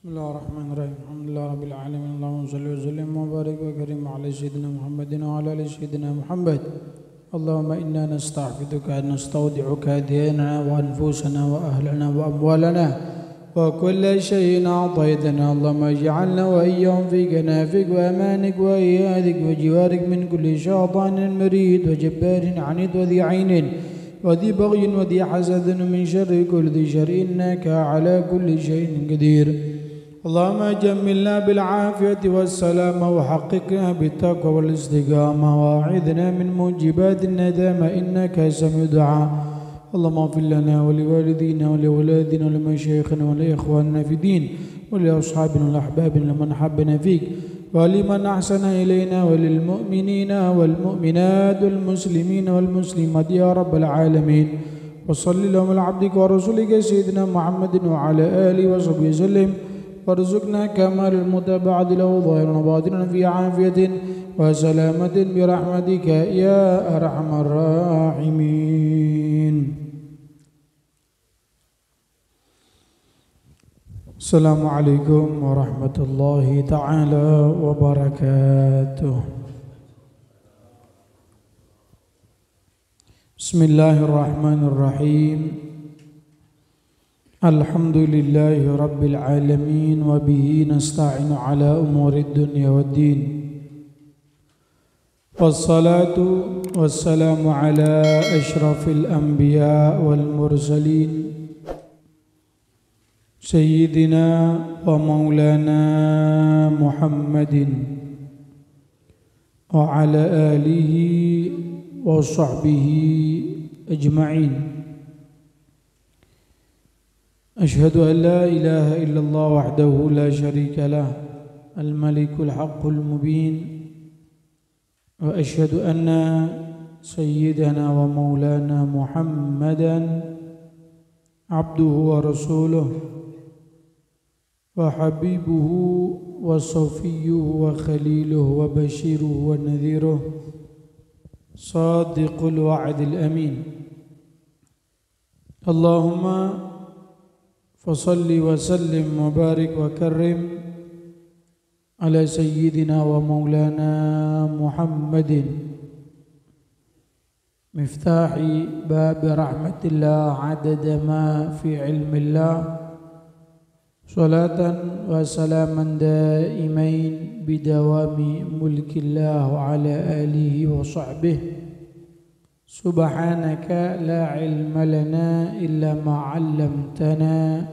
Bismillahirrahmanirrahim. Alhamdulillahirabbil alamin. Allahumma shalli wa sallim wa barik wa karim ala sayyidina Muhammadin wa ala ali sayyidina Muhammad. Allahumma inna nasta'fiduka wa nastawdi'uka dinana wa anfusana wa ahlana wa amwalana wa kulla shay'in a'taytana. Allahumma ij'alna wa iyyahum fi kanafik wa amanik wa iyadik wa jiwarik min kulli shaytanin marid wa jabbarin 'anid wa dhi 'ainin وذي بغي وذي حسد من شر كل ذي شر إنك على كل شيء قدير. اللهم جملنا بالعافية والسلامة وحققنا بالتقوى والاستقامة وأعذنا من موجبات الندامة إنك سميع الدعاء. اللهم اغفر لنا ولوالدينا ولأولادنا ولمشايخنا ولإخواننا في الدين ولأصحابنا والأحبابنا لمن حبنا فيك ولمن أحسن إلينا وللمؤمنين والمؤمنات والمسلمين والمسلمات يا رب العالمين. وصل اللهم على عبدك ورسولك سيدنا محمد وعلى آله وصحبه وسلم وارزقنا كمال المتابعة له ظاهرا وباطنا في عافية وسلامة برحمتك يا أرحم الراحمين. Assalamualaikum warahmatullahi ta'ala wabarakatuh. Bismillahirrahmanirrahim. Alhamdulillahi rabbil alamin wa bihi nasta'inu ala umurid dunya waddin. Wassalatu wassalamu ala ashrafil anbiya wal mursalin Sayyidina wa maulana Muhammadin wa ala alihi wa sahbihi ajma'in. Ashhadu an la ilaha illallah wahdahu la sharika lah al-malikul haqqul mubin wa ashhadu anna sayyidana wa maulana Muhammadan abduhu wa rasuluh وحبيبه وصفيه وخليله وبشيره ونذيره صادق الوعد الأمين. اللهم فصل وسلم وبارك وكرم على سيدنا ومولانا محمد مفتاح باب رحمة الله عدد ما في علم الله salatan wa salaman daimain bidawami mulkillah wa ala alihi wa sahbihi. Subhanaka la ilma lana illa ma 'allamtana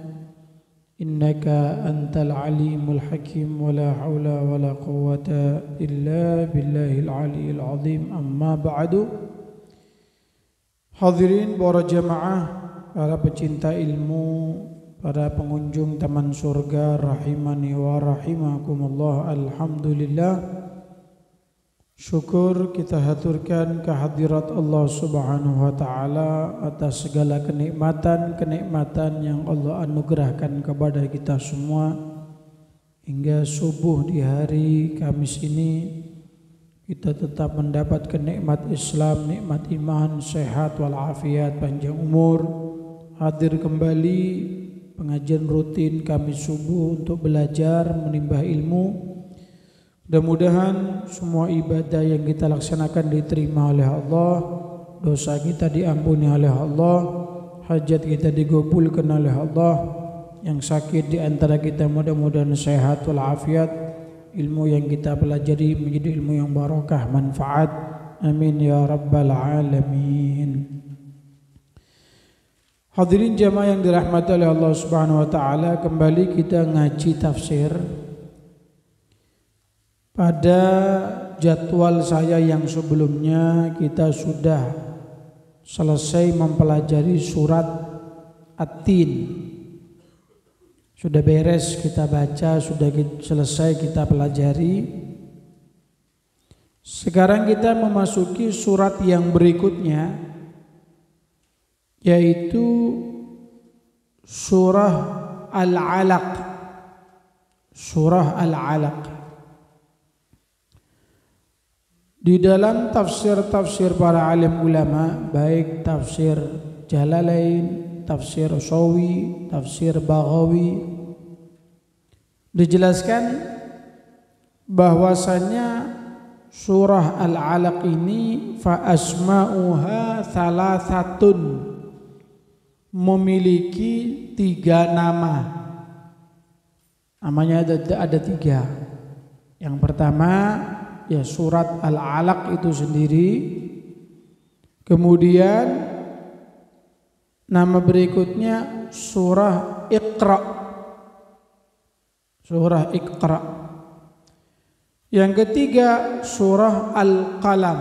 innaka antal alimul hakim wa la hawla wa la quwwata illa billahil aliyyil azim. Amma ba'du. Hadirin para jamaah, para pecinta ilmu, para pengunjung taman surga rahimani wa rahimakumullah. Alhamdulillah, syukur kita haturkan kehadirat Allah Subhanahu wa taala atas segala kenikmatan yang Allah anugerahkan kepada kita semua hingga subuh di hari Kamis ini kita tetap mendapatkan nikmat Islam, nikmat iman, sehat walafiat, panjang umur, hadir kembali pengajian rutin Kamis subuh untuk belajar menimba ilmu. Mudah-mudahan semua ibadah yang kita laksanakan diterima oleh Allah, dosa kita diampuni oleh Allah, hajat kita digabulkan oleh Allah. Yang sakit di antara kita mudah-mudahan sehat walafiat, ilmu yang kita pelajari menjadi ilmu yang barakah, manfaat. Amin ya rabbal alamin. Hadirin jamaah yang dirahmati oleh Allah Subhanahu wa taala, kembali kita ngaji tafsir. Pada jadwal saya yang sebelumnya kita sudah selesai mempelajari surat At-Tin. Sudah beres kita baca, sudah selesai kita pelajari. Sekarang kita memasuki surat yang berikutnya, yaitu surah Al-Alaq. Surah Al-Alaq. Di dalam tafsir-tafsir para alim ulama, baik tafsir Jalalain, tafsir Sawi, tafsir Baghawi, dijelaskan bahwasanya surah Al-Alaq ini fa asma'uha thalathatun, memiliki 3 nama. Namanya ada 3. Yang pertama ya surat Al-Alaq itu sendiri. Kemudian nama berikutnya surah Iqra. Surah Iqra. Yang ketiga surah Al-Qalam.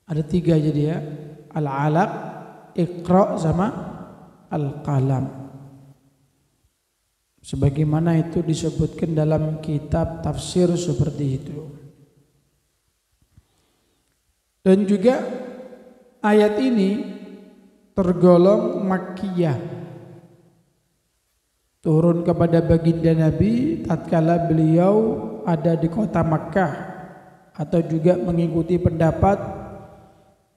Ada 3 jadi ya. Al-Alaq, Iqra sama Al-Qalam. Sebagaimana itu disebutkan dalam kitab tafsir seperti itu. Dan juga ayat ini tergolong makkiyah, turun kepada baginda Nabi tatkala beliau ada di kota Makkah, atau juga mengikuti pendapat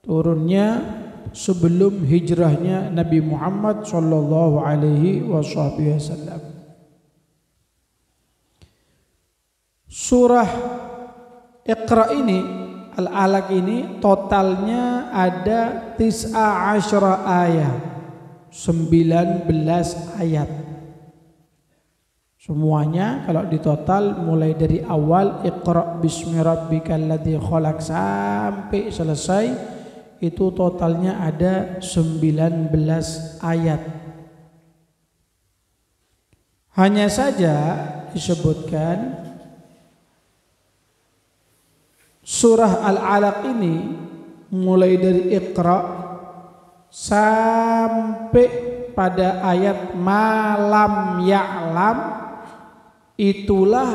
turunnya sebelum hijrahnya Nabi Muhammad sallallahu alaihi wasallam. Surah Iqra ini, Al-Alaq ini totalnya ada 19 ayat, 19 ayat. Semuanya kalau ditotal mulai dari awal Iqra bismi rabbikal ladzi khalaq sampai selesai itu totalnya ada 19 ayat. Hanya saja disebutkan surah Al-Alaq ini mulai dari Iqra sampai pada ayat malam ya'lam, itulah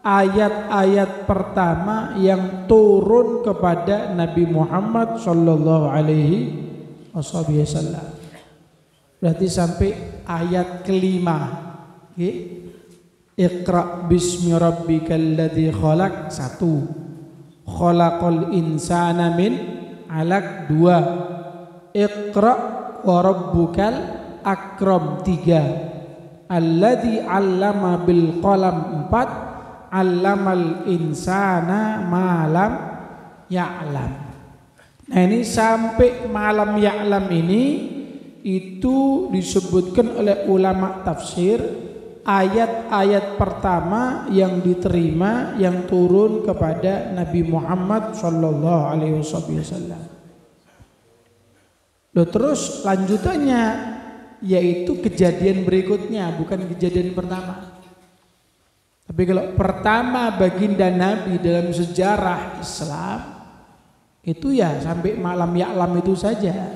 ayat-ayat pertama yang turun kepada Nabi Muhammad sallallahu alaihi wasallam. Berarti sampai ayat kelima. Iqra bismi rabbikal ladzi khalaq 1. Khalaqal insana min 'alaq 2. Iqra wa rabbukal akram 3. Alladzi 'allama bil qalam 4. 'allamal insana ma lam ya'lam. Nah ini sampai malam ya'lam ini itu disebutkan oleh ulama tafsir ayat-ayat pertama yang diterima yang turun kepada Nabi Muhammad sallallahu alaihi wasallam. Terus lanjutannya yaitu kejadian berikutnya, bukan kejadian pertama. Tapi kalau pertama baginda Nabi dalam sejarah Islam itu ya sampai malam ya'lam itu saja.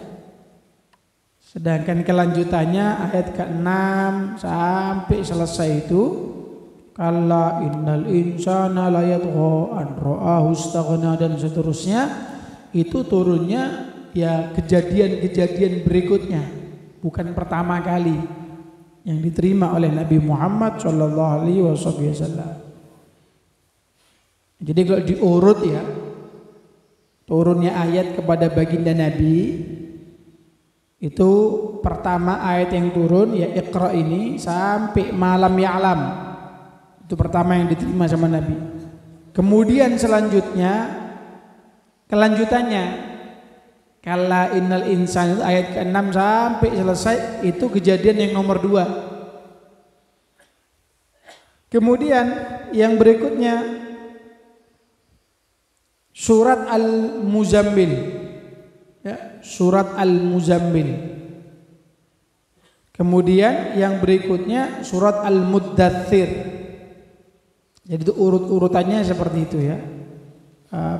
Sedangkan kelanjutannya ayat ke-6 sampai selesai itu kalla innal insana la yatgha an ra'ahu istaghna dan seterusnya, itu turunnya ya kejadian-kejadian berikutnya, bukan pertama kali yang diterima oleh Nabi Muhammad sallallahu alaihi wasallam. Jadi kalau diurut ya turunnya ayat kepada baginda Nabi itu pertama ayat yang turun ya Iqra ini sampai malam ya'lam, itu pertama yang diterima sama Nabi. Kemudian selanjutnya kelanjutannya kalla innal insana, ayat ke-6 sampai selesai itu kejadian yang nomor 2. Kemudian yang berikutnya surat Al-Muzammil ya, surat Al-Muzammil. Kemudian yang berikutnya surat Al-Muddathir. Jadi itu urut-urutannya seperti itu ya.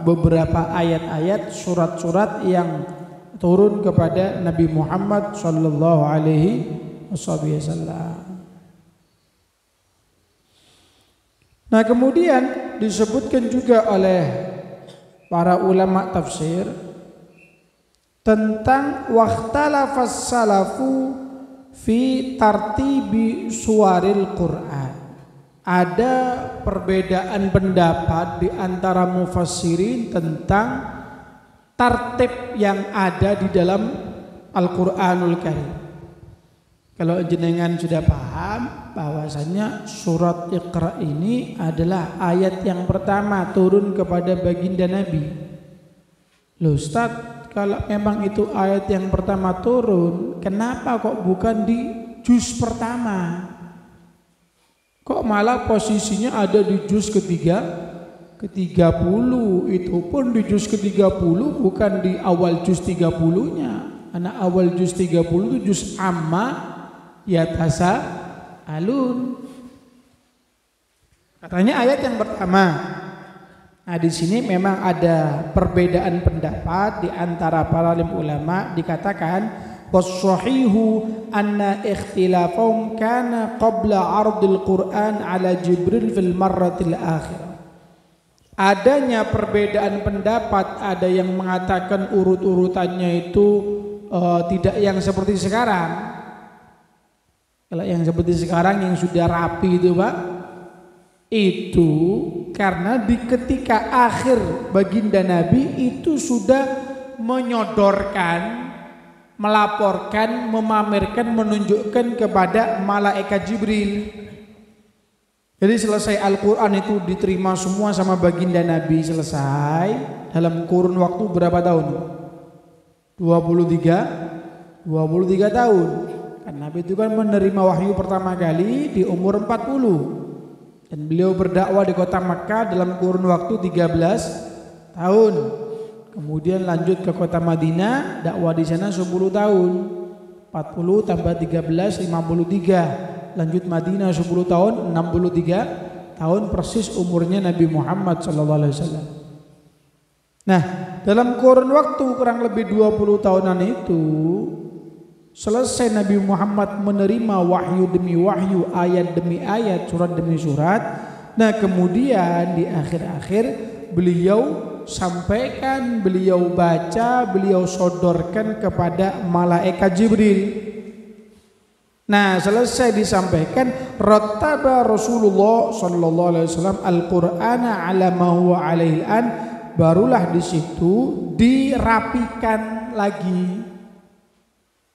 Beberapa ayat-ayat surat-surat yang turun kepada Nabi Muhammad sallallahu alaihi wasallam. Nah, kemudian disebutkan juga oleh para ulama tafsir tentang waqtalafas salafu fi tartibi suwaril Quran. Ada perbedaan pendapat di antara mufassirin tentang tartib yang ada di dalam Al-Qur'anul Karim. Kalau jenengan sudah paham bahwasanya surat Iqra ini adalah ayat yang pertama turun kepada baginda Nabi. Loh Ustaz, kalau memang itu ayat yang pertama turun, kenapa kok bukan di juz pertama? Kok malah posisinya ada di juz ke-30? Itu pun di juz ke-30 bukan di awal juz 30-nya. Karena awal juz 30 itu juz amma yatasa alun. Katanya ayat yang pertama. Nah, di sini memang ada perbedaan pendapat di antara para alim ulama. Dikatakan was-sahihu anna ikhtilafahum kana qabla 'ardil Qur'an 'ala Jibril fil marratil akhirah. Adanya perbedaan pendapat, ada yang mengatakan urut-urutannya itu tidak yang seperti sekarang. Kalau yang seperti sekarang yang sudah rapi itu Pak, itu karena di ketika akhir baginda Nabi itu sudah menyodorkan, melaporkan, memamerkan, menunjukkan kepada malaikat Jibril. Jadi selesai Al-Quran itu diterima semua sama baginda Nabi, selesai dalam kurun waktu berapa tahun? 23 tahun. Nabi itu kan menerima wahyu pertama kali di umur 40 dan beliau berdakwah di kota Makkah dalam kurun waktu 13 tahun. Kemudian lanjut ke kota Madinah, dakwah di sana 10 tahun. 40 tambah 13 53. Lanjut Madinah 10 tahun, 63 tahun persis umurnya Nabi Muhammad SAW. Nah, dalam kurun waktu kurang lebih 20 tahunan itu selesai Nabi Muhammad menerima wahyu demi wahyu, ayat demi ayat, surat demi surat. Nah kemudian di akhir-akhir beliau sampaikan, beliau baca, beliau sodorkan kepada malaikat Jibril. Nah selesai disampaikan, rattaba Rasulullah sallallahu alaihi wasallam al-Qur'ana ala ma huwa alaihi an, barulah di situ dirapikan lagi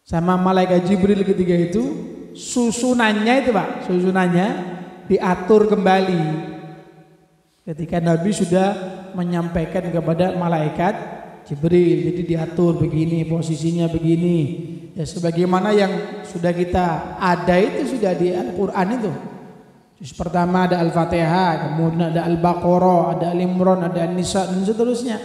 sama malaikat Jibril ketika itu, susunannya itu Pak, susunannya diatur kembali ketika Nabi sudah menyampaikan kepada malaikat Jibril. Jadi diatur begini, posisinya begini ya, sebagaimana yang sudah kita ada itu sudah di Al-Quran itu. Juz pertama ada Al-Fatihah, kemudian ada Al-Baqarah, ada Al-Imran, ada An-Nisa dan seterusnya.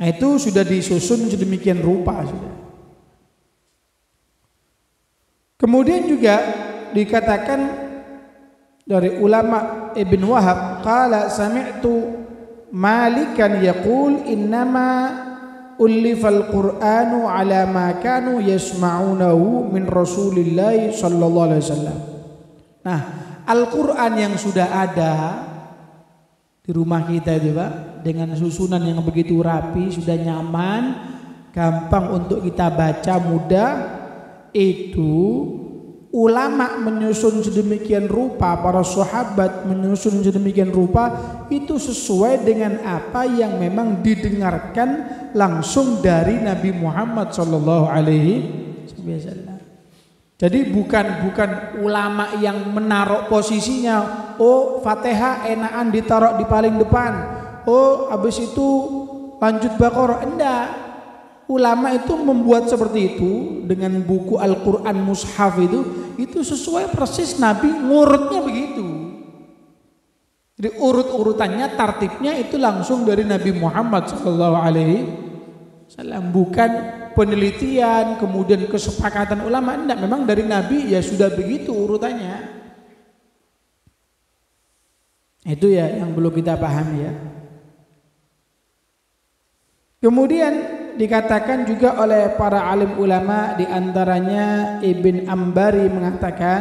Nah, itu sudah disusun sedemikian rupa sudah. Kemudian juga dikatakan dari ulama Ibn Wahab, qala sami'tu Malikan yaqul innama ullifal Qur'anu ala ma kanu yasma'unahu min Rasulillah sallallahu alaihi wasallam. Nah, Al-Qur'an yang sudah ada di rumah kita itu Pak, dengan susunan yang begitu rapi, sudah nyaman, gampang untuk kita baca, mudah. Itu ulama menyusun sedemikian rupa, para sahabat menyusun sedemikian rupa, itu sesuai dengan apa yang memang didengarkan langsung dari Nabi Muhammad sallallahu alaihi wasallam. Jadi bukan ulama yang menaruh posisinya, oh Fatihah enakan ditaruh di paling depan, oh habis itu lanjut Baqarah. Enggak. Ulama itu membuat seperti itu dengan buku Al-Quran Mushaf itu sesuai persis Nabi ngurutnya begitu. Jadi urut-urutannya, tartibnya itu langsung dari Nabi Muhammad SAW, bukan penelitian kemudian kesepakatan ulama. Enggak, memang dari Nabi ya sudah begitu urutannya. Itu ya yang perlu kita pahami ya. Kemudian dikatakan juga oleh para alim ulama, di antaranya Ibn Ambari mengatakan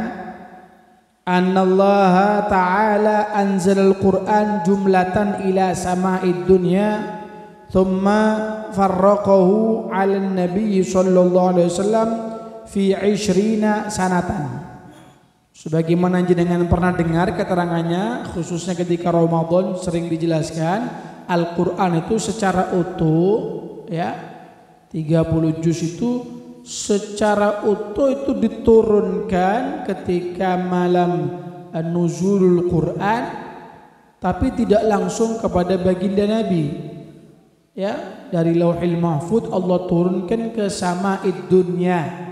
annallaha ta'ala anzalal Qur'an jumlatan ila sama'id dunya thumma farraqahu 'alan nabiy sallallahu alaihi wasallam fi 20 sanatan. Sebagaimana jenengan pernah dengar keterangannya, khususnya ketika Ramadan sering dijelaskan, Al-Qur'an itu secara utuh ya 30 juz itu secara utuh itu diturunkan ketika malam nuzulul Quran, tapi tidak langsung kepada baginda Nabi. Ya, dari Lauhil Mahfuz Allah turunkan ke sama'id dunya,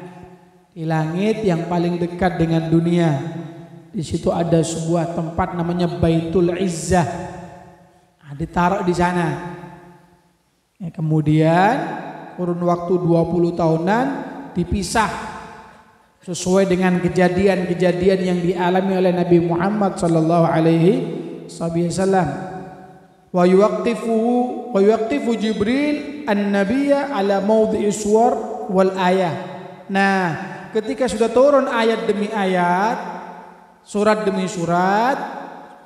di langit yang paling dekat dengan dunia. Di situ ada sebuah tempat namanya Baitul Izzah. Nah, ditaruh di sana. Ya, kemudian kurun waktu 20 tahunan dipisah sesuai dengan kejadian-kejadian yang dialami oleh Nabi Muhammad sallallahu alaihi wasallam. Wa yuwaqqifu Jibril an-nabiyya ala mawdhi'i suwar wal ayah. Nah, ketika sudah turun ayat demi ayat, surat demi surat,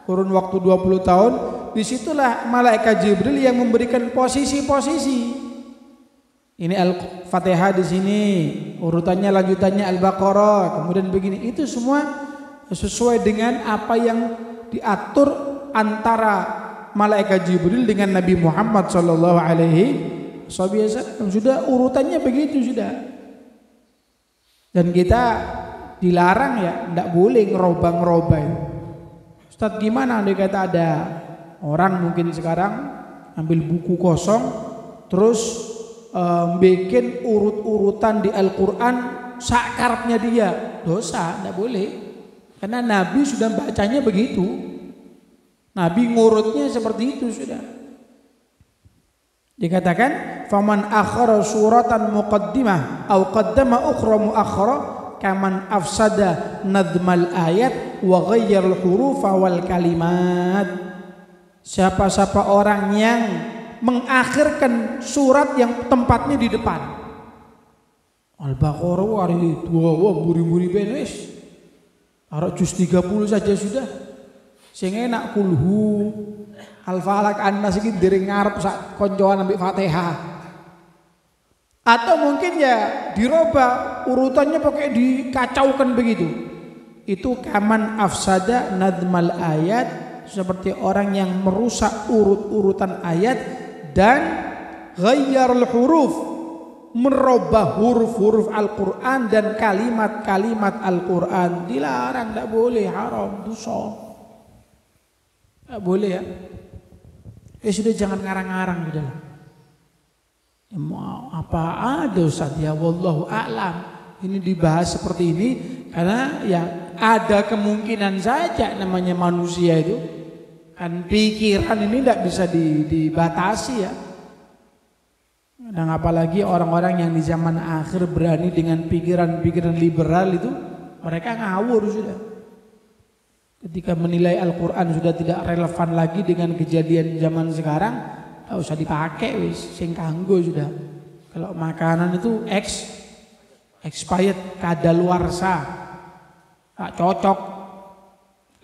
kurun waktu 20 tahun, disitulah malaikat Jibril yang memberikan posisi-posisi. Ini Al-Fatihah di sini, urutannya lanjutannya Al-Baqarah, kemudian begini. Itu semua sesuai dengan apa yang diatur antara malaikat Jibril dengan Nabi Muhammad sallallahu alaihi wasallam. Sudah urutannya begitu sudah. Dan kita dilarang ya, tidak boleh ngerobah-ngerobah. Ustadz gimana andai kata ada orang mungkin sekarang ambil buku kosong terus bikin urut-urutan di Al-Quran sakarapnya dia, dosa, tidak boleh. Karena Nabi sudah bacanya begitu, Nabi ngurutnya seperti itu sudah. Dikatakan faman akhara suratan muqaddimah au qaddama ukhra muakhara kaman afsada nadmal ayat wa ghayyara al-hurufa wal kalimat. Siapa-siapa orang yang mengakhirkan surat yang tempatnya di depan. Al-Baqarah hari dua buri-buri benes. Taruh juz 30 saja sudah. Sing enak kulhu Al-Falaq An-Nas iki dereng ngarep sak koncoan ambek Fatihah. Atau mungkin ya dirubah urutannya pakai dikacaukan begitu. Itu kaman afsada nadmal ayat, seperti orang yang merusak urut-urutan ayat dan ghayyarul huruf, merubah huruf-huruf Al-Quran dan kalimat-kalimat Al-Quran. Dilarang, tidak boleh, haram, dosa. Tidak boleh ya. Sudah jangan ngarang-ngarang gitu lah. Ya, mau apa ada Ustaz ya, wallahu a'lam. Ini dibahas seperti ini karena ya ada kemungkinan saja, namanya manusia itu kan pikiran ini tidak bisa dibatasi ya. Dan apalagi orang-orang yang di zaman akhir berani dengan pikiran-pikiran liberal itu, mereka ngawur sudah. Ketika menilai Al-Quran sudah tidak relevan lagi dengan kejadian zaman sekarang, tidak usah dipakai wis, sing kanggo sudah. Kalau makanan itu expired, kadaluarsa, tak cocok.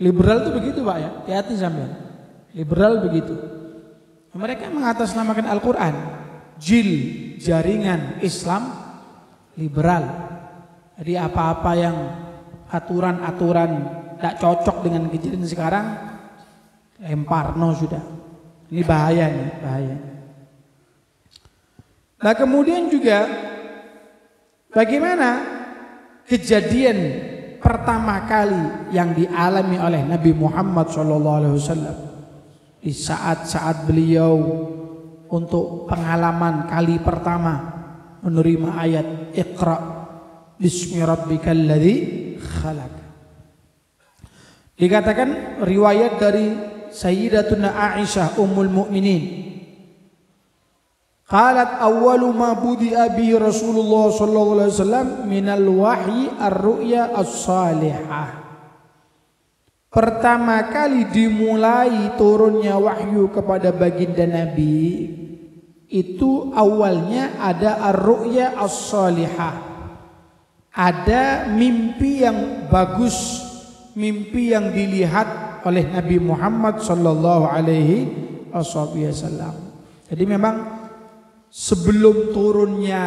Liberal itu begitu Pak ya, hati-hati sampean. Liberal begitu. Mereka mengatasnamakan Al-Quran, jil, jaringan Islam liberal. Jadi apa-apa yang aturan-aturan tidak cocok dengan kejadian sekarang, lemparno sudah. Ini bahaya nih, bahaya. Nah kemudian juga bagaimana kejadian pertama kali yang dialami oleh Nabi Muhammad SAW di saat-saat beliau untuk pengalaman kali pertama menerima ayat Iqra bismi rabbikal ladzi khalaq. Dikatakan riwayat dari Sayyidatuna Aisyah Ummul Mukminin, qalat awwalu ma budi'a bi Rasulullah sallallahu alaihi wasallam minal wahyi ar-ru'ya as-salihah. Pertama kali dimulai turunnya wahyu kepada baginda Nabi itu awalnya ada ar-ru'ya as-salihah. Ada mimpi yang bagus, mimpi yang dilihat oleh Nabi Muhammad sallallahu alaihi wasallam. Jadi memang sebelum turunnya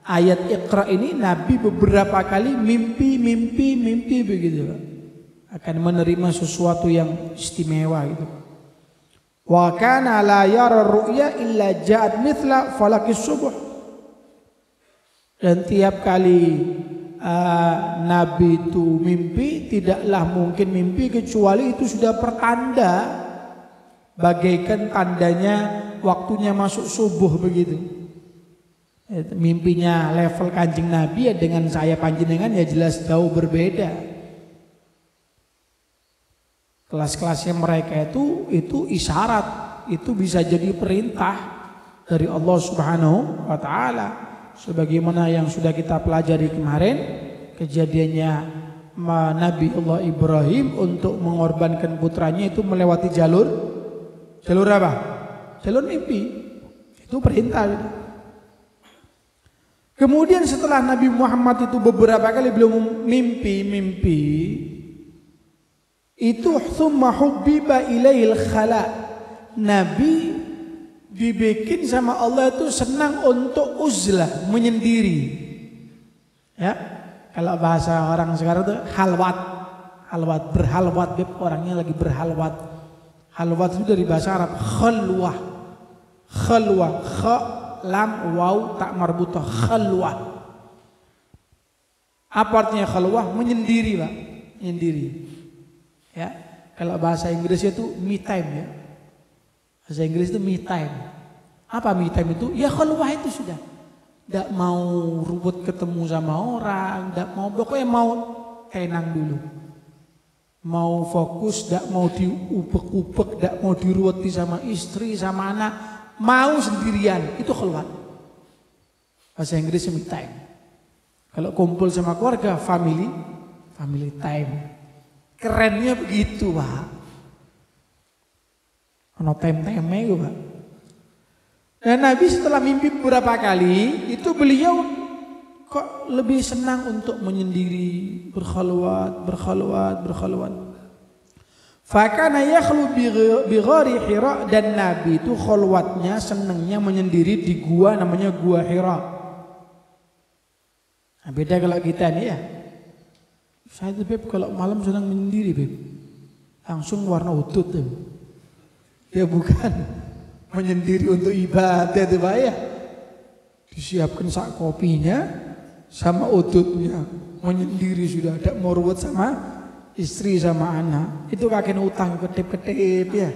ayat Iqra ini, Nabi beberapa kali mimpi begitu, akan menerima sesuatu yang istimewa gitu. Wa kana la yara ru'ya illa ja'at mithla falaqis subuh. Dan tiap kali Nabi itu mimpi, tidaklah mungkin mimpi kecuali itu sudah pertanda, bagaikan tandanya waktunya masuk subuh begitu. Mimpinya level Kanjeng Nabi ya dengan saya panjenengan ya jelas jauh berbeda. Kelas-kelasnya mereka itu isyarat, itu bisa jadi perintah dari Allah Subhanahu wa taala. Sebagaimana yang sudah kita pelajari kemarin, kejadiannya Nabi Allah Ibrahim untuk mengorbankan putranya itu melewati jalur apa? Jalur mimpi. Itu perintah. Kemudian setelah Nabi Muhammad itu beberapa kali belum mimpi, itu thumma hubbiba ilaihil khala. Nabi dibikin sama Allah itu senang untuk uzlah, menyendiri. Ya, kalau bahasa orang sekarang itu halwat, berhalwat, orangnya lagi berhalwat. Halwat itu dari bahasa Arab khalwah, kha lam waw tak marbutah, khalwah. Apa artinya khalwah? Menyendiri, Pak. Menyendiri. Ya, kalau bahasa Inggris itu me time ya. Bahasa Inggris itu me time. Apa me time itu? Ya khalwah itu sudah. Tidak mau ribut ketemu sama orang, tidak mau, pokoknya mau tenang dulu. Mau fokus, tidak mau diubek-ubek, tidak mau diruweti sama istri, sama anak, mau sendirian, itu khalwat. Bahasa Inggris me time. Kalau kumpul sama keluarga, family time. Kerennya begitu, Pak. Ono time-time itu, Pak. Dan Nabi setelah mimpi beberapa kali, itu beliau kok lebih senang untuk menyendiri, berkhalwat. Fakana yakhlu bi ghari Hira, dan Nabi itu khalwatnya, senangnya menyendiri di gua namanya Gua Hira. Nah, beda kalau kita nih ya. Saya tuh Beb kalau malam senang menyendiri, Beb. Langsung warna udut tuh. Ya bukan menyendiri untuk ibadah tuh, Pak ya. Disiapkan sak kopinya sama udutnya. Menyendiri sudah, ada mau ruwet sama istri sama anak. Itu kakek utang ketip-ketip ya.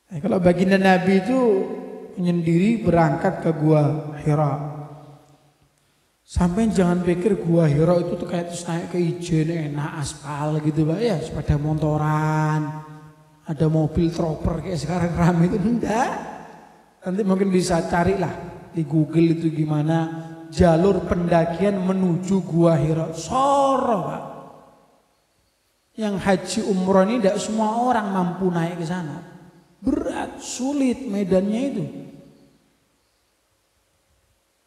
Nah, kalau baginda Nabi itu menyendiri berangkat ke Gua Hira. Sampai jangan pikir Gua Hira itu tuh kayak terus naik ke Ijen enak aspal gitu, Pak ya, sepeda motoran, ada mobil troper kayak sekarang ramai itu, enggak. Nanti mungkin bisa carilah di Google itu gimana jalur pendakian menuju Gua Hira. Soro, Pak. Yang haji umroh ini tidak semua orang mampu naik ke sana. Berat, sulit medannya itu.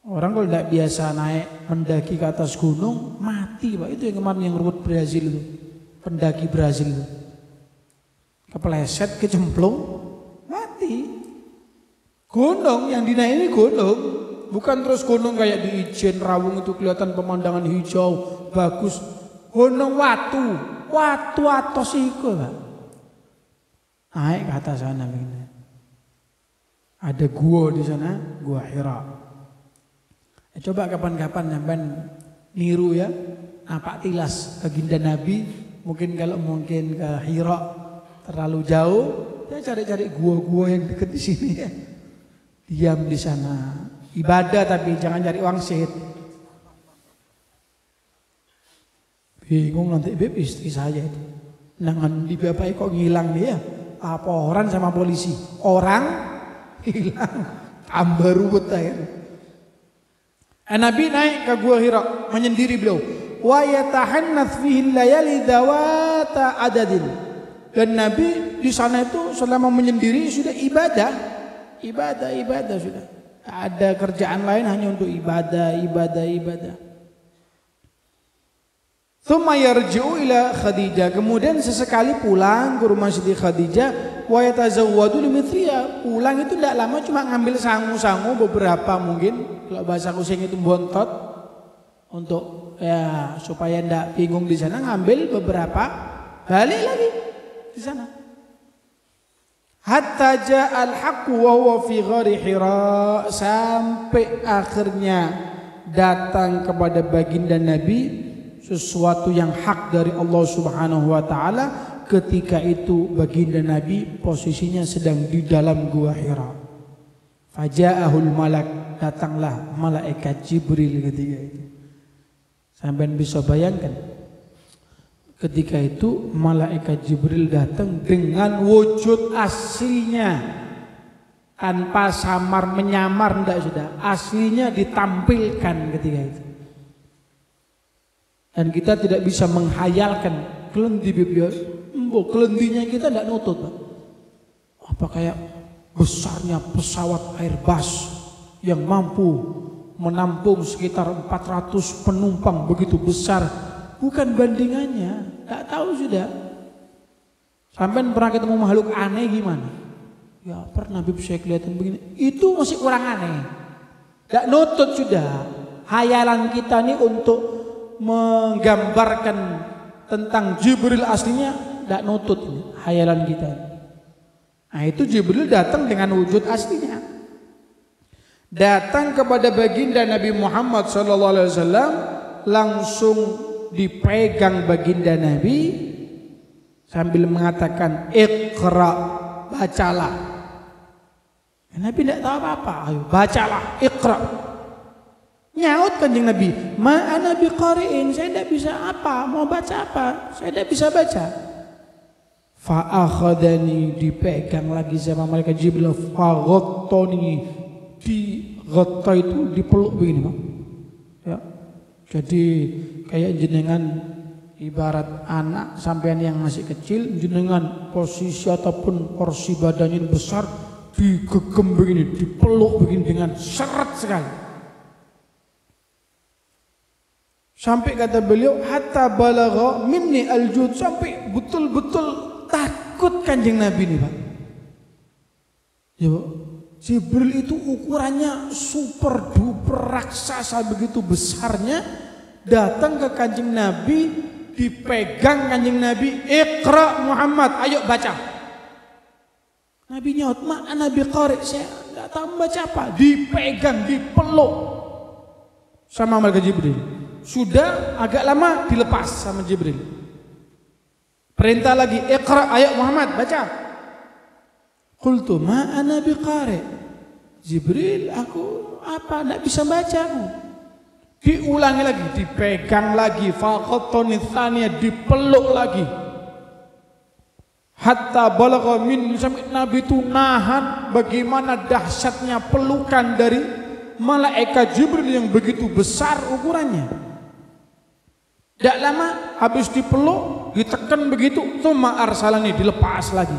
Orang kalau tidak biasa naik mendaki ke atas gunung mati, Pak. Itu yang kemarin yang ruwet Brazil itu, pendaki Brazil itu, kepleset, kecemplung, mati. Gunung yang dinaik ini gunung, bukan terus gunung kayak di Ijen Rawung itu kelihatan pemandangan hijau bagus. Gunung watu atos iku, Pak. Naik ke atas sana begini. Ada gua di sana, Gua Hira. Coba kapan-kapan sampean niru ya, napak tilas baginda Nabi. Mungkin kalau mungkin ke Hira terlalu jauh, ya cari-cari gua-gua yang dekat di sini ya. Diam di sana, ibadah tapi jangan cari wangsit. Bingung nanti Beb istri saya itu. Nangan di bapak kok ngilang dia, laporan sama polisi. Orang hilang, tambah ruwet akhirnya. Nabi naik ke Gua Hira menyendiri beliau. Wa yatahannath fihi layali dawata adadin. Dan Nabi di sana itu selama menyendiri sudah ibadah sudah. Ada kerjaan lain hanya untuk ibadah. Tsumma yarji'u ila Khadijah. Kemudian sesekali pulang ke rumah Siti Khadijah. Wa yatazawwadu limithliha. Pulang itu tidak lama, cuma ngambil sangu-sangu beberapa mungkin. Kalau bahasa Kusing itu bontot, untuk ya supaya tidak bingung di sana, ngambil beberapa, balik lagi di sana. Hatta ja'al haqqu wa huwa fi ghari Hira, sampai akhirnya datang kepada baginda Nabi sesuatu yang hak dari Allah Subhanahu wa taala. Ketika itu baginda Nabi posisinya sedang di dalam gua Hira. Faja'ahul malak, datanglah malaikat Jibril ketika itu. Sampai bisa bayangkan, ketika itu malaikat Jibril datang dengan wujud aslinya, tanpa samar menyamar, tidak, sudah aslinya ditampilkan ketika itu. Dan kita tidak bisa menghayalkan kelendi bibir, kelendinya kita tidak nutut, Pak. Apa kayak besarnya pesawat Airbus yang mampu menampung sekitar 400 penumpang, begitu besar, bukan bandingannya. Tak tahu sudah. Sampai pernah ketemu makhluk aneh gimana? Ya pernah Bib, saya kelihatan begini. Itu masih kurang aneh. Tak nutut sudah. Hayalan kita nih untuk menggambarkan tentang Jibril aslinya, tak nutut ini, hayalan kita. Nah itu Jibril datang dengan wujud aslinya, datang kepada baginda Nabi Muhammad SAW, langsung dipegang baginda Nabi sambil mengatakan Iqra, bacalah. Nabi tidak tahu apa-apa, ayo bacalah, Iqra. Nyaut kanjeng Nabi, ma ana biqari'in, saya tidak bisa apa, mau baca apa, saya tidak bisa baca. Fa akhadani, dipegang lagi sama malaikat Jibril, fa ghattani, dighetta itu dipeluk begini, Pak. Ya. Jadi kayak jenengan ibarat anak sampean yang masih kecil, jenengan posisi ataupun porsi badannya besar, digegem begini, dipeluk begini dengan seret sekali. Sampai kata beliau, hatta balagha minni aljud, sampai betul-betul takut kanjeng Nabi ini, Pak. Ya, Jibril itu ukurannya super duper raksasa, begitu besarnya, datang ke kanjeng Nabi, dipegang kanjeng Nabi, Iqra Muhammad, ayo baca. Nabi nyaut, ma ana biqari, saya enggak tahu baca apa. Dipegang, dipeluk sama malaikat Jibril. Sudah agak lama dilepas sama Jibril. Perintah lagi, Iqra, ayo Muhammad baca. Qultu ma ana biqari. Jibril, aku apa, enggak bisa baca aku. Diulangi lagi, dipegang lagi, faqatani tsaniyah, dipeluk lagi. Hatta balagha min, sampai Nabi itu nahan bagaimana dahsyatnya pelukan dari malaikat Jibril yang begitu besar ukurannya. Tidak lama habis dipeluk, ditekan begitu, tsumma arsalani, dilepas lagi.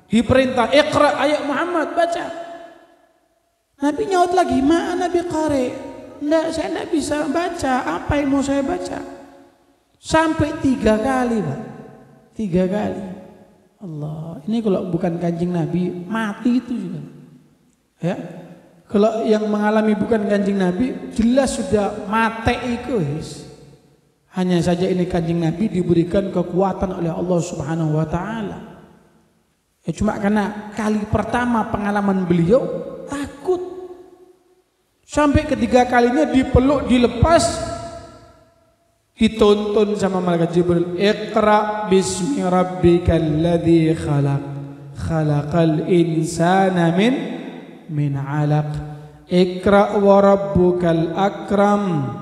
Diperintah, Iqra, ayo Muhammad baca. Nabi nyaut lagi, ma ana biqari. Enggak, saya tidak bisa baca, apa yang mau saya baca? Sampai 3 kali, Pak. 3 kali. Allah, ini kalau bukan kanjeng Nabi, mati itu juga. Ya. Kalau yang mengalami bukan kanjeng Nabi, jelas sudah mati itu. Hanya saja ini kanjeng Nabi diberikan kekuatan oleh Allah Subhanahu wa taala. Ya cuma karena kali pertama pengalaman beliau takut. Sampai ketiga kalinya dipeluk, dilepas, dituntun sama malaikat Jibril, Iqra bismi rabbikal ladzi khalaq, khalaqal insana min 'alaq, Iqra wa rabbukal akram,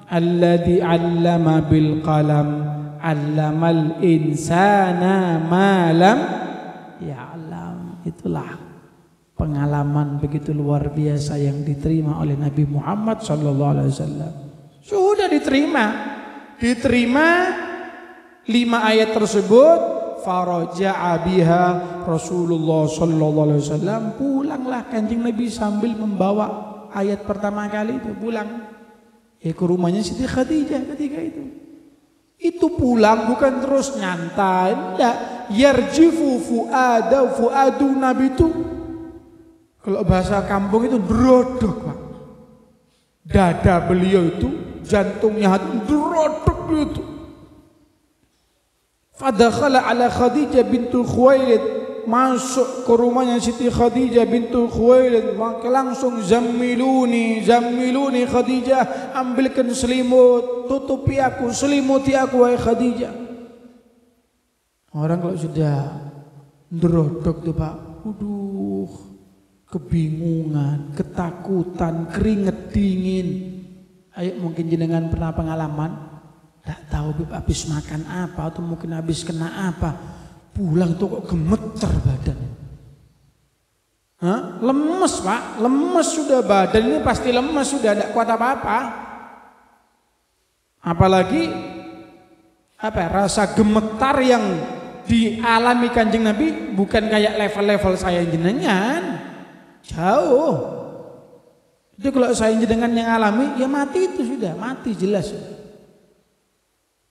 alladzi 'allama bil qalam, 'allamal insana ma lam ya'lam. Itulah pengalaman begitu luar biasa yang diterima oleh Nabi Muhammad SAW. Sudah diterima 5 ayat tersebut. Faraja'a biha Rasulullah SAW. Pulanglah kanjeng Nabi sambil membawa ayat pertama kali itu, pulang ke rumahnya Siti Khadijah ketika itu. Itu pulang bukan terus nyantai, enggak. Yarjifu fuadu Nabi itu, kalau bahasa kampung itu drodok, Pak. Dada beliau itu, jantungnya hati drodok itu. Fadakhala ala Khadijah bintul Khuwailid masuk ke rumahnya Siti Khadijah bintu Khuwailid, maka langsung zammiluni Khadijah, ambilkan selimut, tutupi aku, selimuti aku wahai Khadijah. Orang kalau sudah ndrodok tuh Pak, waduh, kebingungan, ketakutan, keringet dingin. Ayo mungkin jenengan pernah pengalaman, tak tahu habis makan apa atau mungkin habis kena apa. Pulang tuh kok gemeter badannya. Lemes Pak, lemes sudah badan ini pasti lemes sudah, tidak kuat apa-apa. Apalagi rasa gemetar yang dialami Kanjeng Nabi bukan kayak level-level saya jenengan, jauh. Itu kalau saya jenengan yang alami ya mati itu sudah, mati jelas.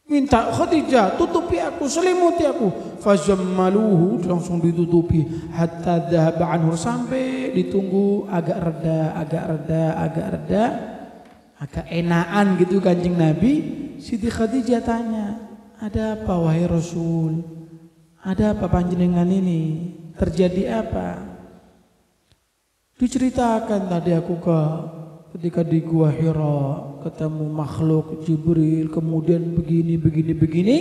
Minta Khadijah tutupi aku, selimuti aku. Fazammaluhu, langsung ditutupi. Hatta dhahaba anhu, sampai ditunggu agak reda, agak enaan gitu Kanjeng Nabi. Siti Khadijah tanya, ada apa wahai Rasul? Ada apa panjenengan ini? Terjadi apa? Diceritakan tadi aku ketika di Gua Hira ketemu makhluk Jibril, kemudian begini,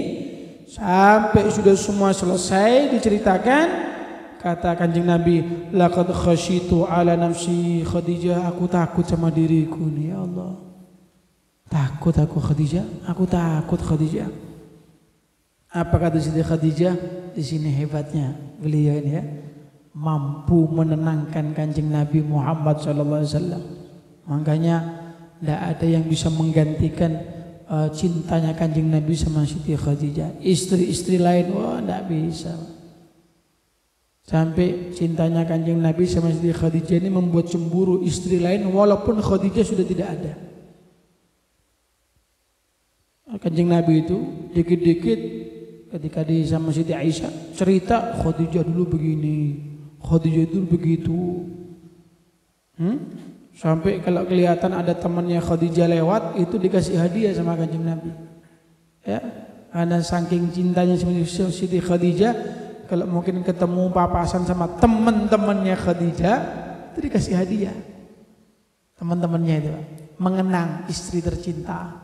sampai sudah semua selesai diceritakan. Kata Kanjeng Nabi, laqad khasyitu ala nafsi Khadijah, aku takut sama diriku nih ya Allah. Takut aku Khadijah, aku takut Khadijah. Apa kata Siti Khadijah? Di sini hebatnya beliau ini ya, mampu menenangkan Kanjeng Nabi Muhammad SAW. Makanya tidak ada yang bisa menggantikan cintanya Kanjeng Nabi sama Siti Khadijah. Istri-istri lain, tidak bisa. Sampai cintanya Kanjeng Nabi sama Siti Khadijah ini membuat cemburu istri lain walaupun Khadijah sudah tidak ada. Kanjeng Nabi itu dikit-dikit ketika di sama Siti Aisyah cerita, Khadijah dulu begini, Khadijah dulu begitu. Sampai kalau kelihatan ada temannya Khadijah lewat, itu dikasih hadiah sama Kanjeng Nabi. Ya, karena saking cintanya sama Siti Khadijah, kalau mungkin ketemu papasan sama teman-temannya Khadijah, itu dikasih hadiah. Teman-temannya itu mengenang istri tercinta.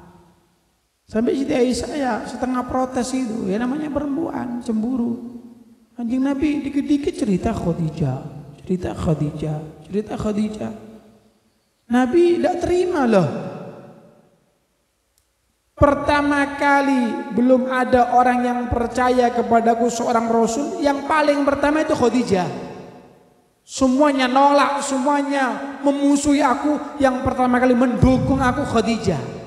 Sampai Siti Aisyah ya setengah protes itu, ya namanya perempuan cemburu. Kanjeng Nabi dikit-dikit cerita Khadijah. Nabi tidak terima loh. Pertama kali belum ada orang yang percaya kepadaku seorang Rasul, yang paling pertama itu Khadijah. Semuanya nolak, semuanya memusuhi aku. Yang pertama kali mendukung aku Khadijah.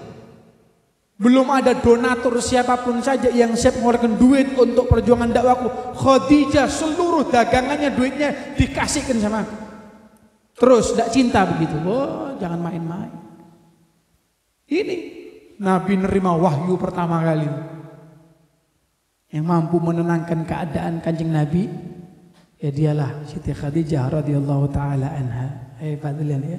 Belum ada donatur siapapun saja yang siap mengeluarkan duit untuk perjuangan dakwaku. Khadijah seluruh dagangannya, duitnya dikasihkan sama aku. Terus tidak cinta begitu. Jangan main-main. Ini Nabi nerima wahyu pertama kali. Yang mampu menenangkan keadaan Kanjeng Nabi, ya dialah Siti Khadijah radhiyallahu taala anha. Hebat ya.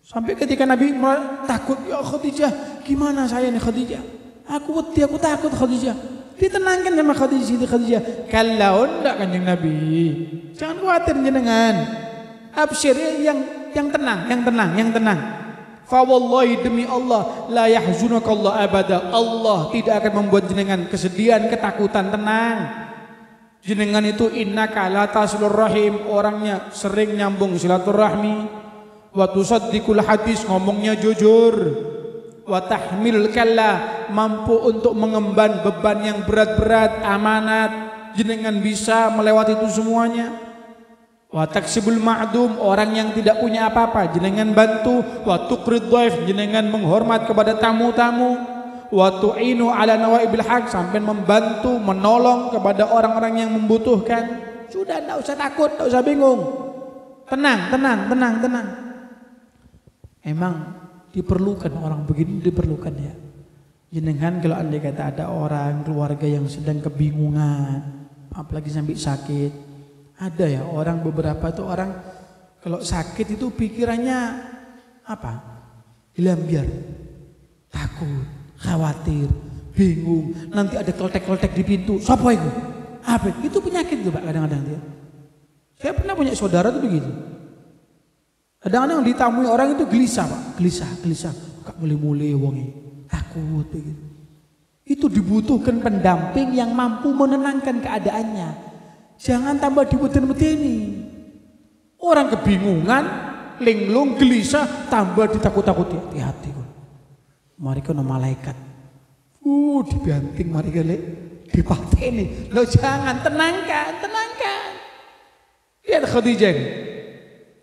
Sampai ketika Nabi takut, ya Khadijah, gimana saya nih Khadijah? Aku takut Khadijah. Ditenangkan sama Siti Khadijah. Kalau enggak Kanjeng Nabi, jangan khawatir jenengan. Absyir, yang tenang. Fa wallahi, demi Allah, la yahzunakallah abada. Allah tidak akan membuat jenengan kesedihan, ketakutan, tenang. Jenengan itu innaka la tasilur rahim, orangnya sering nyambung silaturahmi. Wa tusaddiqul hadis, ngomongnya jujur. Wa tahmilul kalla, mampu untuk mengemban beban yang berat-berat, amanat. Jenengan bisa melewati itu semuanya. Wa taksibul ma'dum, orang yang tidak punya apa-apa jenengan bantu. Wa tuqrid dhaif, jenengan menghormat kepada tamu-tamu. Wa tu'inu ala nawaibil haq, sampai membantu, menolong kepada orang-orang yang membutuhkan. Sudah, tidak usah takut, tidak usah bingung. Tenang. Emang diperlukan orang begini, diperlukan ya. Jenengan kalau andai kata ada orang keluarga yang sedang kebingungan, apalagi sampai sakit. Ada ya orang, beberapa tuh orang kalau sakit itu pikirannya apa? Hilang biar, takut, khawatir, bingung. Nanti ada koltek-koltek di pintu. Siapa itu? Apa? Itu penyakit tuh Pak kadang-kadang dia. Saya pernah punya saudara tuh begitu. Kadang-kadang ditamui orang itu gelisah Pak, gelisah. Gak mulai-mulai wongi, takut begitu. Itu dibutuhkan pendamping yang mampu menenangkan keadaannya. Jangan tambah dibeten-beteni. Orang kebingungan, linglung, gelisah, tambah ditakut-takuti. Hati-hati kok. Mari kena malaikat. Dibanting mari kali dipateni. Lo jangan, tenangkan. Lihat Khadijah ini.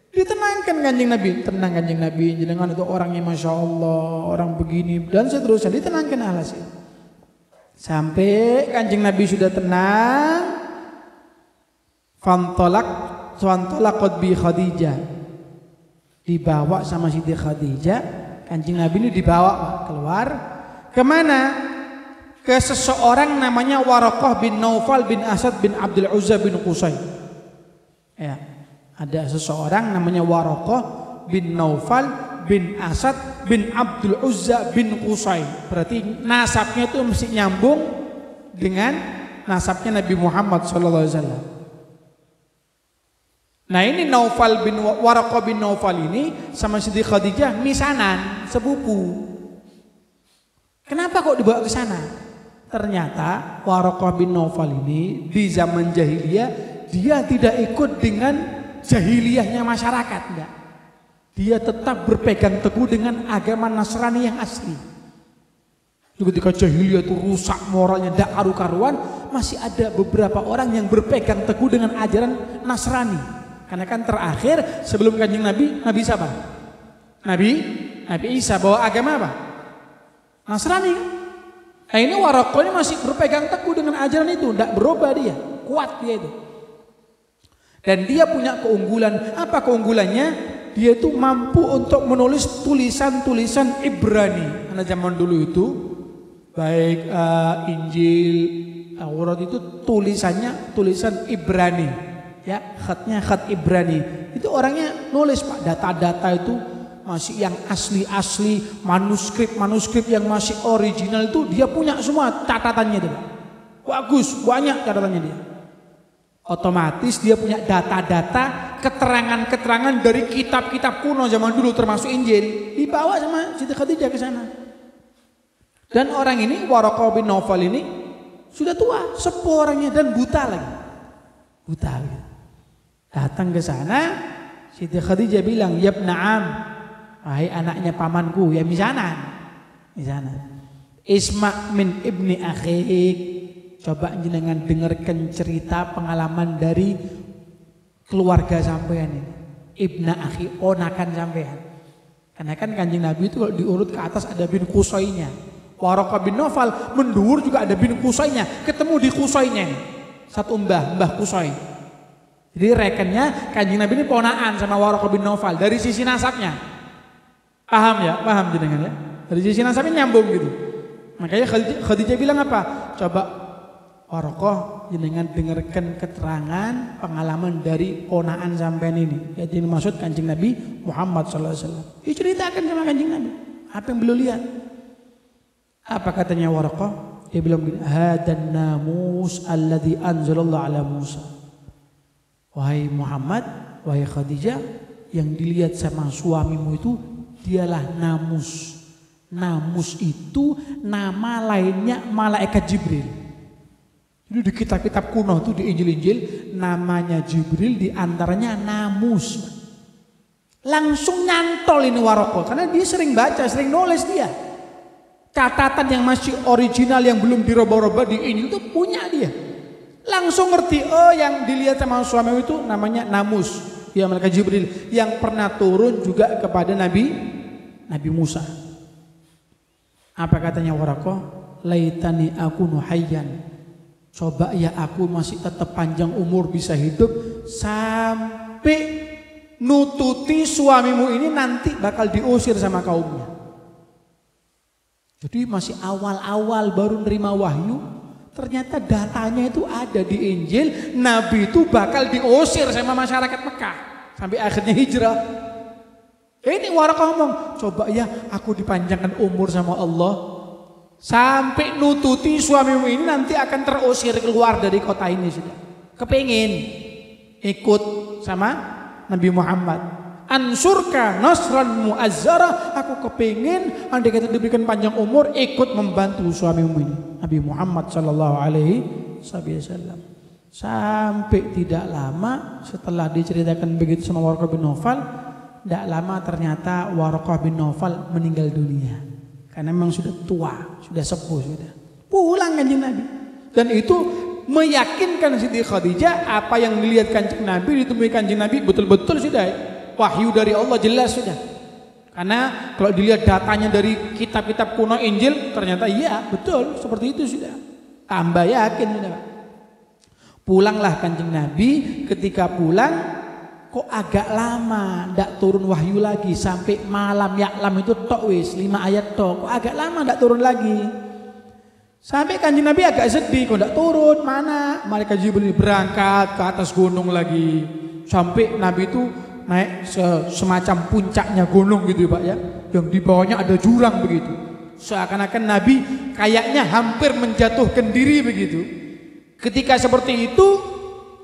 Ditenangkan Kanjeng Nabi, tenang Kanjeng Nabi, jenengan itu orangnya Masya Allah, orang begini dan seterusnya, ditenangkan alhasil. Sampai Kanjeng Nabi sudah tenang, fantolaqat bi Khadijah, dibawa sama Siti Khadijah. Kanjeng Nabi ini dibawa keluar kemana? Ke seseorang namanya Waraqah bin Naufal bin Asad bin Abdul Uzza bin Qusay. Ya. Ada seseorang namanya Waraqah bin Naufal bin Asad bin Abdul Uzza bin Qusay. Berarti nasabnya itu mesti nyambung dengan nasabnya Nabi Muhammad SAW. Nah ini Waraqah bin Naufal ini sama Siti Khadijah misanan, sepupu. Kenapa kok dibawa ke sana? Ternyata Waraqah bin Naufal ini di zaman jahiliyah dia tidak ikut dengan jahiliyahnya masyarakat, enggak. Dia tetap berpegang teguh dengan agama Nasrani yang asli. Ketika jahiliyah itu rusak moralnya, tidak karu-karuan, masih ada beberapa orang yang berpegang teguh dengan ajaran Nasrani. Karena kan terakhir sebelum Kanjeng Nabi siapa? Nabi Isa bawa agama apa? Nasrani kan? Nah ini Waraqah ini masih berpegang teguh dengan ajaran itu, tidak berubah dia, kuat dia itu. Dan dia punya keunggulan. Apa keunggulannya? Dia itu mampu untuk menulis tulisan-tulisan Ibrani. Karena zaman dulu itu baik Injil, Taurat itu tulisannya tulisan Ibrani. Ya, khatnya khat Ibrani. Itu orangnya nulis Pak, data-data itu masih yang asli-asli, manuskrip yang masih original itu dia punya semua catatannya itu. Bagus, banyak catatannya dia. Otomatis dia punya data-data, keterangan-keterangan dari kitab-kitab kuno zaman dulu termasuk Injil, dibawa sama Siti Khadijah ke sana. Dan orang ini Waraqah bin Naufal ini sudah tua, sepuh orangnya dan buta lagi. Buta gitu. Datang ke sana, Siti Khadijah bilang, "Yabna Am, wahai anaknya pamanku, ya misanan. Isma' min ibni akhik." Coba jenengan dengarkan cerita pengalaman dari keluarga sampean ini. Ibna akhi, ponakan sampean. Karena kan Kanjeng Nabi itu kalau diurut ke atas ada bin Qusaynya. Waraqah bin Naufal menduur juga ada bin Qusaynya. Ketemu di Qusaynya ini. Satu mbah Qusay. Jadi rekennya Kanjeng Nabi ini ponakan sama Waraqah bin Naufal dari sisi nasabnya. Paham ya? Paham jenengan ya? Dari sisi nasabnya nyambung gitu. Makanya Khadijah bilang apa? Coba Waraqah jenengan dengarkan keterangan pengalaman dari ponaan sampean ini. Yaitu dimaksud Kanjeng Nabi Muhammad SAW. Diceritakan sama Kanjeng Nabi apa yang beliau lihat. Apa katanya Waraqah? Dia bilang begini, hadan namus alladhi anzalallahu ala Musa. Wahai Muhammad, wahai Khadijah, yang dilihat sama suamimu itu dialah namus. Namus itu nama lainnya malaikat Jibril. Jadi di kitab-kitab kuno itu di Injil-Injil namanya Jibril diantaranya Namus. Langsung nyantol ini Waraqah karena dia sering baca, sering nulis dia. Catatan yang masih original yang belum dirubah-rubah di Injil itu punya dia. Langsung ngerti, oh yang dilihat sama suami itu namanya Namus. Ya malaikat Jibril yang pernah turun juga kepada Nabi Musa. Apa katanya Waraqah? Laitani akunu hayyan. Coba ya aku masih tetap panjang umur bisa hidup sampai nututi suamimu ini nanti bakal diusir sama kaumnya. Jadi masih awal-awal baru nerima wahyu, ternyata datanya itu ada di Injil, Nabi itu bakal diusir sama masyarakat Mekah sampai akhirnya hijrah. Ini Waraqah ngomong, coba ya aku dipanjangkan umur sama Allah sampai nututi suamimu ini nanti akan terusir keluar dari kota ini sudah. Kepingin. ikut sama Nabi Muhammad. Ansurka nasran muazzara, aku kepingin andai kata diberikan panjang umur ikut membantu suamimu ini, Nabi Muhammad sallallahu alaihi wasallam. Sampai tidak lama setelah diceritakan begitu sama Warqah bin Nawfal, tidak lama ternyata Warqah bin Nawfal meninggal dunia karena memang sudah tua, sudah sepuh, sudah pulang kanjeng Nabi. Dan itu meyakinkan Siti Khadijah apa yang dilihat kanjeng Nabi, ditemui kanjeng Nabi betul-betul sudah wahyu dari Allah, jelas sudah. Karena kalau dilihat datanya dari kitab-kitab kuno Injil, ternyata iya betul seperti itu sudah. Tambah yakin sudah. Pulanglah kanjeng Nabi. Ketika pulang kok agak lama ndak turun wahyu lagi, sampai malam Ya'lam itu tok wis 5 ayat tok. Kok agak lama ndak turun lagi. Sampai kanjeng Nabi agak sedih, kok ndak turun, mana malaikat Jibril berangkat ke atas gunung lagi. Sampai Nabi itu naik semacam puncaknya gunung gitu Pak ya, yang di bawahnya ada jurang begitu, seakan-akan Nabi kayaknya hampir menjatuhkan diri begitu. Ketika seperti itu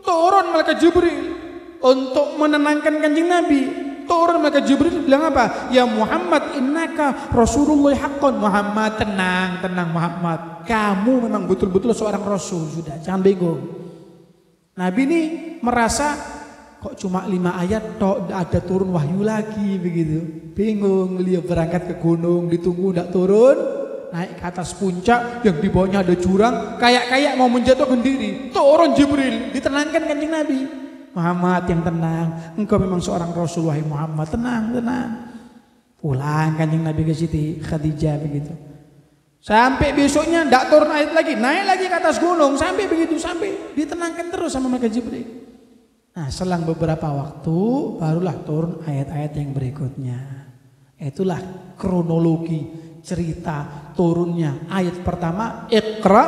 turun malaikat Jibril untuk menenangkan kanjeng Nabi. Turun malaikat Jibril bilang apa? Ya Muhammad, innaka Rasulullah haqqan. Muhammad, tenang Muhammad, kamu memang betul-betul seorang Rasul, sudah jangan bego. Nabi ini merasa kok cuma 5 ayat tok, ada turun wahyu lagi begitu. Bingung, beliau berangkat ke gunung, ditunggu tidak turun, naik ke atas puncak yang di bawahnya ada jurang, kayak mau menjatuhkan diri. Turun Jibril, ditenangkan kanjeng Nabi. Muhammad yang tenang, engkau memang seorang Rasul wahai Muhammad, tenang. Pulang kanjeng Nabi ke Siti Khadijah begitu. Sampai besoknya tidak turun ayat lagi, naik lagi ke atas gunung, sampai begitu, sampai ditenangkan terus sama malaikat Jibril. Nah, selang beberapa waktu barulah turun ayat-ayat yang berikutnya. Itulah kronologi cerita turunnya ayat pertama, Iqra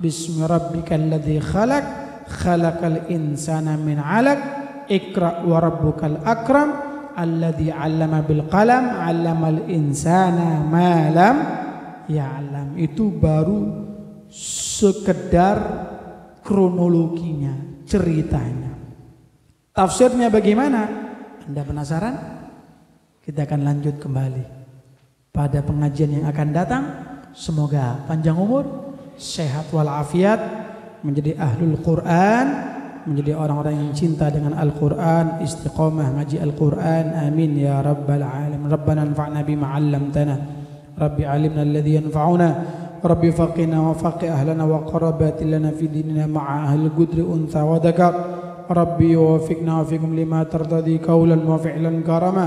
bismi rabbikal ladzi khalaq khalaqal insana min 'alaq Iqra wa rabbukal akram alladzi 'allama bil qalam 'allamal insana ma lam ya'lam. Itu baru sekedar kronologinya, ceritanya. Tafsirnya bagaimana? Anda penasaran? Kita akan lanjut kembali pada pengajian yang akan datang. Semoga panjang umur, sehat walafiat, menjadi ahlul Quran, menjadi orang-orang yang cinta dengan Al-Quran, istiqomah ngaji Al-Quran. Amin ya rabbal alamin. Rabbana anfa'na bima 'allamtana. Rabbi 'allimna alladhi yanfa'una. Rabbi faqina wa faqi ahlana wa qarabatin lana fi dinina ma'a ahlil qudri untha wa dhakar. Rabbi wafiqna wafiqum lima tardadi qawlan wa fi'lan karama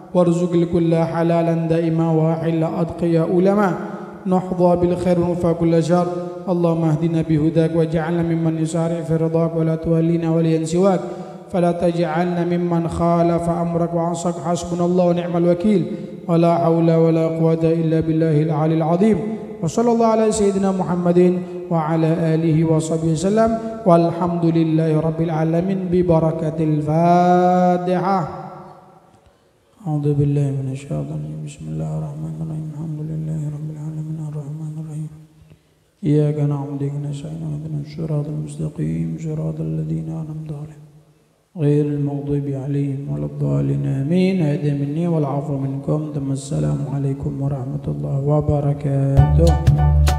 warzuqil kulla halalan daima wa hilla adqiya ulama nahdha bil khair wa fa kulla syar. Allahumma hdina bihudak waj'alna mimman yusari' fi ridak wa la tuwallina waliyan siwak fala taj'alna mimman khalafa amrak wa 'asak. Hasbunallahu wa ni'mal wakil wa la hawla wa la quwwata illa billahil 'aliyil 'azim. Wa sallallahu ala sayyidina Muhammadin wa ala alihi wa sahbihi wasallam walhamdulillahi rabbil alamin bi barakatil Fatihah. A'udzu billahi minasyaitonir rajim. Bismillahirrahmanirrahim. Alhamdulillahi rabbil alamin arrahmanir rahim. Iyyaka na'budu wa iyyaka nasta'in. Ihdinas siratal mustaqim. Siratal ladzina an'amta 'alaihim ghairil maghdubi 'alaihim waladdallin. Amin. Hada minni wal 'afwu minkum. Assalamu alaikum warahmatullahi wabarakatuh.